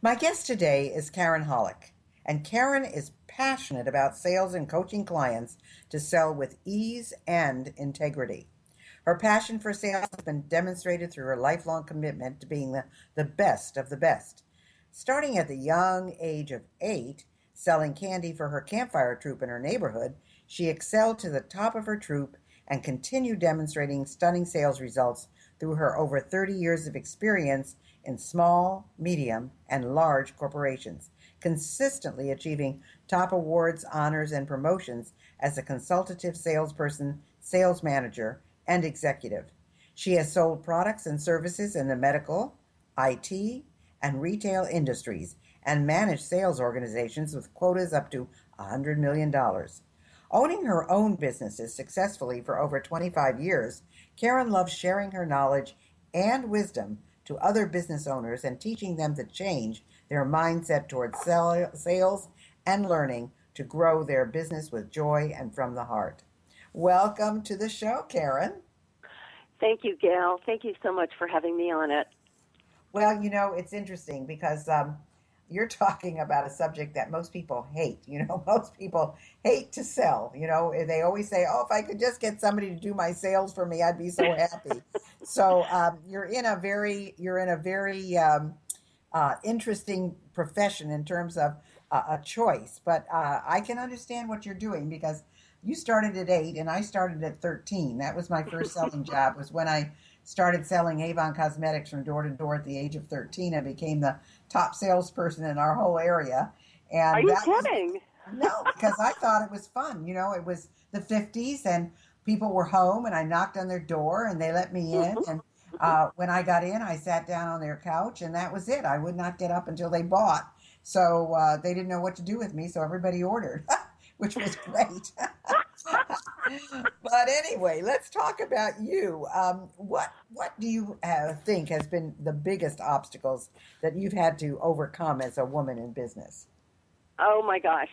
My guest today is Karen Hollick, and Karen is passionate about sales and coaching clients to sell with ease and integrity. Her passion for sales has been demonstrated through her lifelong commitment to being the best of the best. Starting at the young age of 8, selling candy for her campfire troop in her neighborhood, she excelled to the top of her troop and continued demonstrating stunning sales results through her over 30 years of experience in small, medium, and large corporations, consistently achieving top awards, honors, and promotions as a consultative salesperson, sales manager, and executive. She has sold products and services in the medical, IT, and retail industries and managed sales organizations with quotas up to $100 million. Owning her own businesses successfully for over 25 years, Karen loves sharing her knowledge and wisdom to other business owners and teaching them to change their mindset towards sales and learning to grow their business with joy and from the heart. Welcome to the show, Karen. Thank you, Gail. Thank you so much for having me on it. Well, it's interesting because you're talking about a subject that most people hate. Most people hate to sell. They always say, "Oh, if I could just get somebody to do my sales for me, I'd be so happy." So you're in a very interesting profession in terms of a choice. But I can understand what you're doing because you started at 8 and I started at 13. That was my first selling job. Was when I started selling Avon Cosmetics from door to door at the age of 13. I became the top salesperson in our whole area. Are And you that was, kidding? no, because I thought it was fun. It was the 50s and people were home and I knocked on their door and they let me in. And when I got in, I sat down on their couch and that was it. I would not get up until they bought. So they didn't know what to do with me. So everybody ordered, which was great. But anyway, let's talk about you. What do you think has been the biggest obstacles that you've had to overcome as a woman in business? Oh my gosh.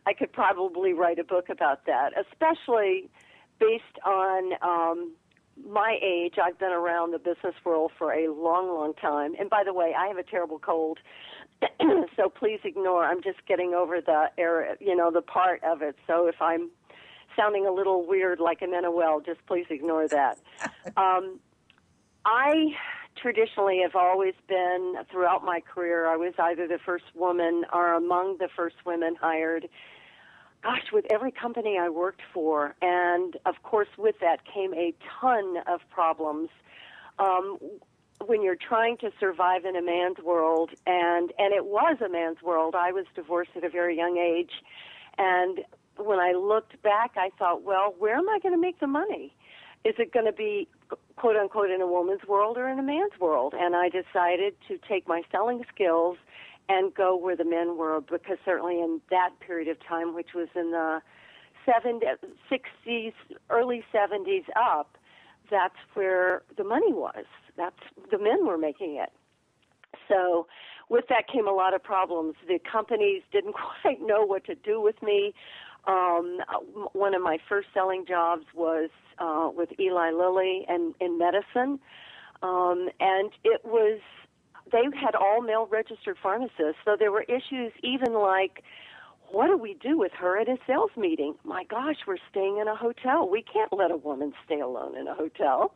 I could probably write a book about that, especially based on my age. I've been around the business world for a long, long time. And by the way, I have a terrible cold. So please ignore. I'm just getting over the era, the part of it. So if I'm sounding a little weird like I'm in a well, just please ignore that. I traditionally have always been, throughout my career, I was either the first woman or among the first women hired. Gosh, with every company I worked for. And, of course, with that came a ton of problems. When you're trying to survive in a man's world, and it was a man's world. I was divorced at a very young age, and when I looked back, I thought, well, where am I going to make the money? Is it going to be, quote unquote, in a woman's world or in a man's world? And I decided to take my selling skills and go where the men were, because certainly in that period of time, which was in the 70s, 60s, early 70s up, that's where the money was. That's the men were making it. So with that came a lot of problems. The companies didn't quite know what to do with me. One of my first selling jobs was with Eli Lilly and in medicine. And it was, they had all male registered pharmacists. So there were issues even like, what do we do with her at a sales meeting? My gosh, we're staying in a hotel. We can't let a woman stay alone in a hotel.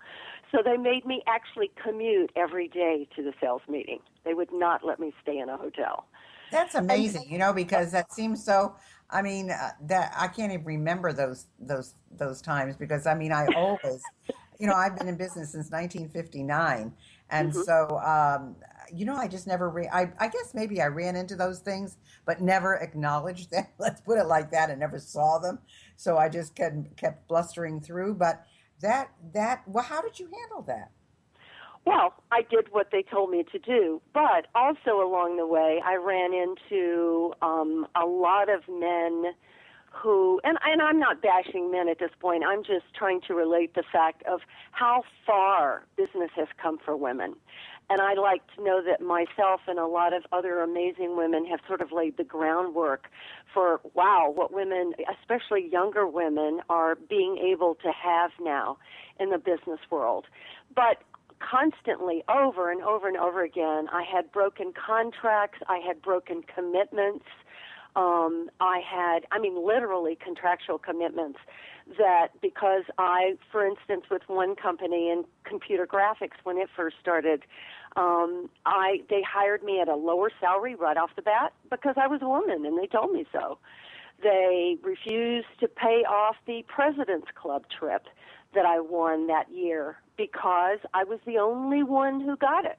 So they made me actually commute every day to the sales meeting. They would not let me stay in a hotel. That's And amazing, because that seems so. I mean, that I can't even remember those times because I mean, I always, I've been in business since 1959, and mhm. so I just never. I guess maybe I ran into those things, but never acknowledged them. Let's put it like that, and never saw them. So I just kept blustering through. But well, how did you handle that? Well, I did what they told me to do, but also along the way, I ran into a lot of men who, and I'm not bashing men at this point, I'm just trying to relate the fact of how far business has come for women. And I like to know that myself and a lot of other amazing women have sort of laid the groundwork for, wow, what women, especially younger women, are being able to have now in the business world. But constantly, over and over and over again, I had broken contracts, I had broken commitments, literally contractual commitments that because for instance, with one company in computer graphics when it first started, they hired me at a lower salary right off the bat because I was a woman and they told me so. They refused to pay off the President's Club trip that I won that year because I was the only one who got it.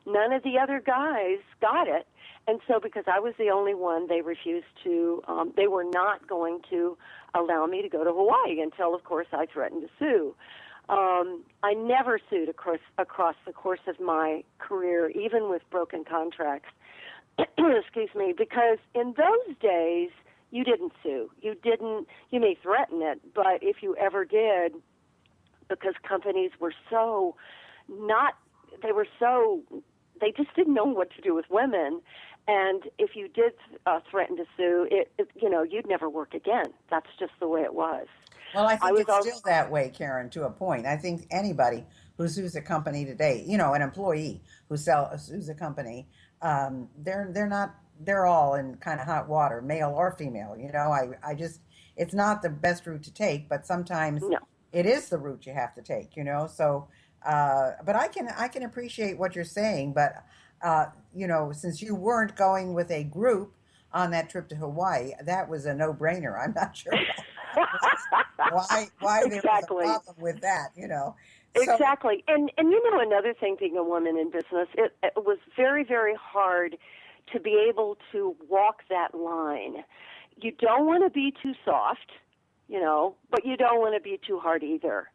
None of the other guys got it. And so because I was the only one, they refused to, they were not going to allow me to go to Hawaii until, of course, I threatened to sue. I never sued across the course of my career, even with broken contracts, excuse me, because in those days, you didn't sue. You may threaten it, but if you ever did, because companies were they just didn't know what to do with women. And if you did threaten to sue, you'd never work again. That's just the way it was. Well, I think it's still that way, Karen, to a point. I think anybody who sues a company today, an employee who sues a company, they're all in kind of hot water, male or female. It's not the best route to take, but sometimes it is the route you have to take, So, but I can appreciate what you're saying, but since you weren't going with a group on that trip to Hawaii, that was a no-brainer. I'm not sure why there was a problem with that, So, exactly. And another thing, being a woman in business, it was very, very hard to be able to walk that line. You don't want to be too soft, but you don't want to be too hard either.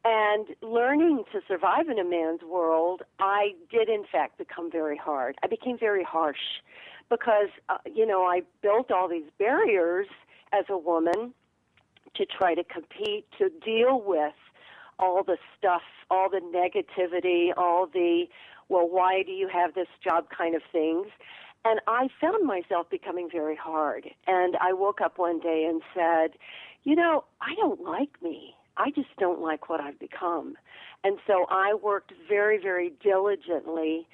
And learning to survive in a man's world, I did, in fact, become very hard. I became very harsh because, I built all these barriers as a woman to try to compete, to deal with all the stuff, all the negativity, all the, well, why do you have this job kind of things. And I found myself becoming very hard. And I woke up one day and said, I don't like me. I just don't like what I've become. And so I worked very, very diligently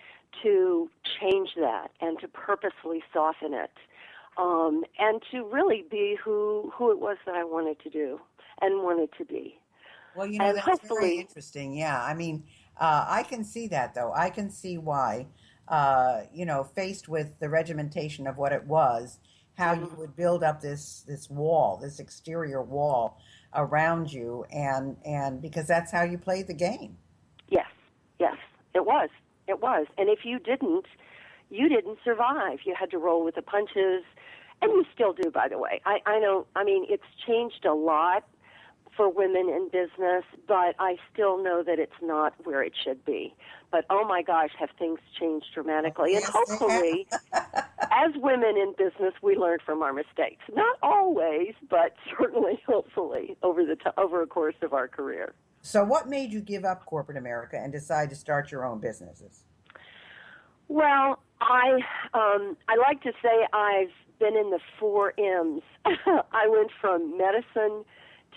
to change that and to purposely soften it, and to really be who it was that I wanted to do and wanted to be. Well, that's very interesting. Yeah, I can see that, though. I can see why, faced with the regimentation of what it was, how you would build up this wall, this exterior wall around you, and because that's how you played the game. Yes, it was. And if you didn't survive. You had to roll with the punches, and you still do, by the way. I know, it's changed a lot for women in business, but I still know that it's not where it should be. But oh my gosh, have things changed dramatically. Yes, and hopefully, as women in business, we learn from our mistakes. Not always, but certainly, hopefully, over a course of our career. So what made you give up corporate America and decide to start your own businesses? Well, I like to say I've been in the 4 M's. I went from medicine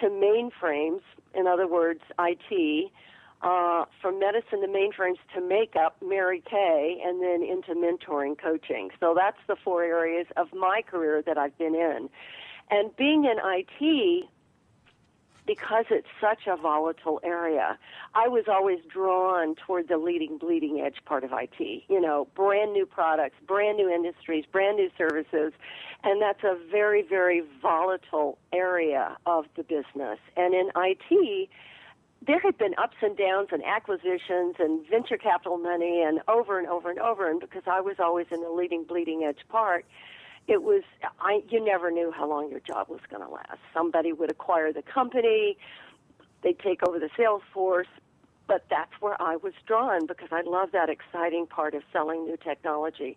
to mainframes, in other words, IT, from medicine to mainframes to makeup, Mary Kay, and then into mentoring coaching. So that's the 4 areas of my career that I've been in. And being in IT, because it's such a volatile area, I was always drawn toward the bleeding edge part of IT. Brand new products, brand new industries, brand new services, and that's a very, very volatile area of the business. And in IT, there had been ups and downs and acquisitions and venture capital money and over and over and over, and because I was always in the bleeding edge part, you never knew how long your job was going to last. Somebody would acquire the company, they'd take over the sales force, but that's where I was drawn because I love that exciting part of selling new technology.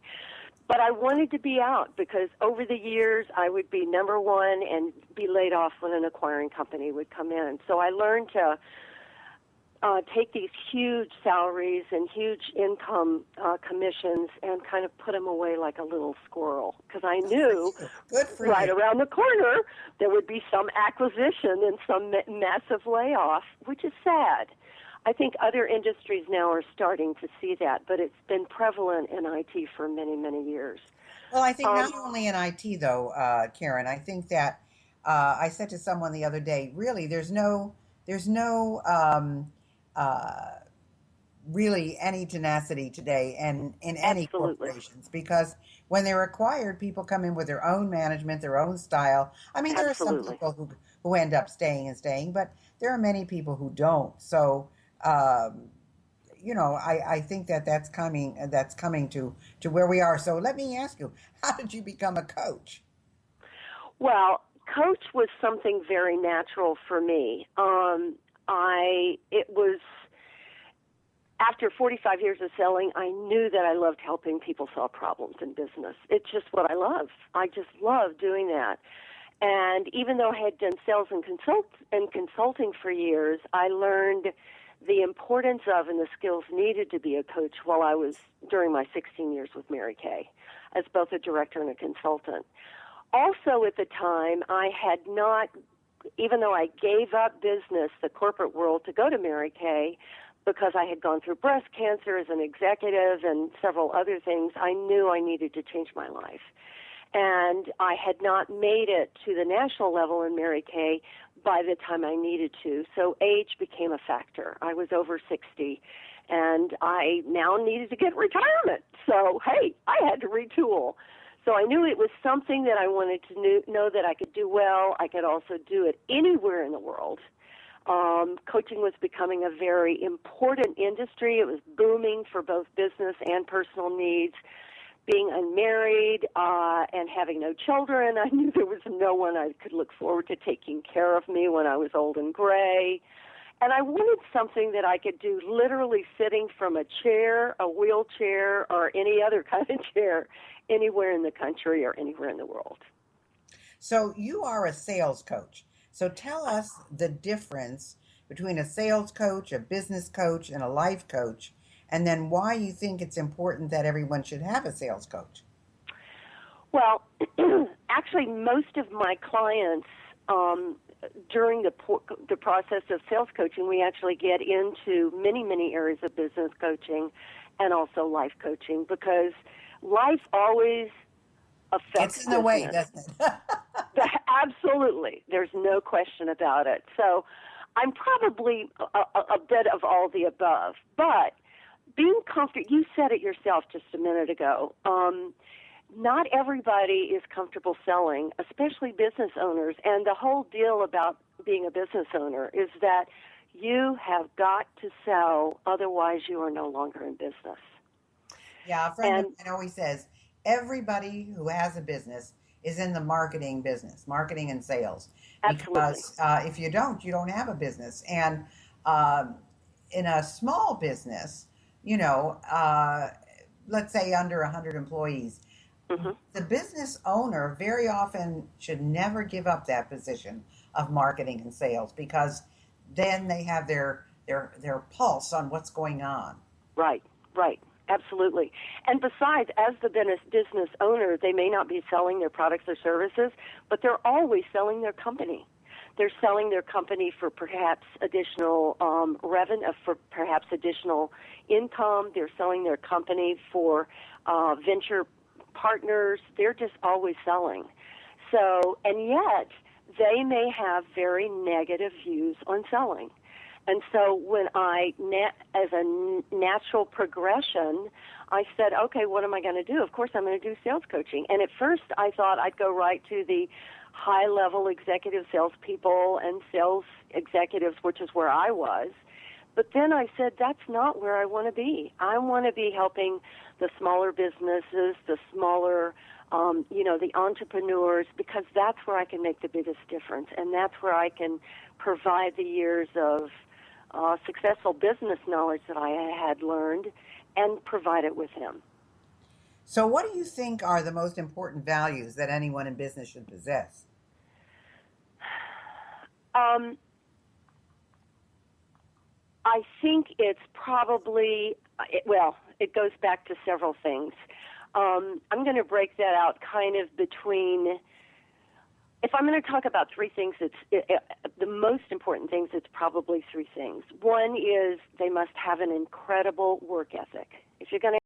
But I wanted to be out because over the years I would be number one and be laid off when an acquiring company would come in. So I learned to take these huge salaries and huge income commissions and kind of put them away like a little squirrel because I knew right around the corner there would be some acquisition and some massive layoff, which is sad. I think other industries now are starting to see that, but it's been prevalent in IT for many, many years. Well, I think Um, not only in IT though, Karen. I think that I said to someone the other day, really, there's no uh, really any tenacity today and in any Absolutely. corporations because when they're acquired, people come in with their own management, their own style. I mean, there are some Absolutely. people who end up staying and staying, but there are many people who don't. So, um, I think that that's coming to where we are. So let me ask you, how did you become a coach? Well, coach was something very natural for me. It was after 45 years of selling, I knew that I loved helping people solve problems in business. It's just what I love. I just love doing that. And even though I had done sales and consulting for years, I learned the importance of and the skills needed to be a coach while I was during my 16 years with Mary Kay as both a director and a consultant. Also at the time, I had not, even though I gave up business, the corporate world, to go to Mary Kay, because I had gone through breast cancer as an executive and several other things, I knew I needed to change my life. And I had not made it to the national level in Mary Kay by the time I needed to. So age became a factor. I was over 60, and I now needed to get retirement. So, hey, I had to retool. So I knew it was something that I wanted to know that I could do well. I could also do it anywhere in the world. Coaching was becoming a very important industry. It was booming for both business and personal needs. Being unmarried and having no children, I knew there was no one I could look forward to taking care of me when I was old and gray. And I wanted something that I could do literally sitting from a chair, a wheelchair, or any other kind of chair anywhere in the country or anywhere in the world. So you are a sales coach. So tell us the difference between a sales coach, a business coach, and a life coach, and then why you think it's important that everyone should have a sales coach. Well, actually, most of my clients during the process of sales coaching, we actually get into many, many areas of business coaching and also life coaching because life always affects Gets in the way, business. doesn't it? Absolutely. There's no question about it. So I'm probably a bit of all the above. But being comfortable, you said it yourself just a minute ago, not everybody is comfortable selling, especially business owners. And the whole deal about being a business owner is that you have got to sell, otherwise you are no longer in business. Yeah, a friend of And mine always says everybody who has a business is in the marketing business, marketing and sales, absolutely. because if you don't have a business. And um, in a small business, you know, let's say under 100 employees, Hmm. the business owner very often should never give up that position of marketing and sales because then they have their pulse on what's going on. Right, right. Absolutely. And besides, as the business owner, they may not be selling their products or services, but they're always selling their company. They're selling their company for perhaps additional revenue, for perhaps additional income. They're selling their company for venture partners. They're just always selling. So, and yet, they may have very negative views on selling. And so when as a natural progression, I said, okay, what am I going to do? Of course, I'm going to do sales coaching. And at first, I thought I'd go right to the high-level executive salespeople and sales executives, which is where I was. But then I said, that's not where I want to be. I want to be helping the smaller businesses, the smaller, the entrepreneurs, because that's where I can make the biggest difference. And that's where I can provide the years of successful business knowledge that I had learned and provide it with him. So, what do you think are the most important values that anyone in business should possess? Um, I think it's probably, it goes back to several things. I'm going to break that out kind of between If I'm going to talk about three things, the most important things, it's probably three things. One is they must have an incredible work ethic. If you're going to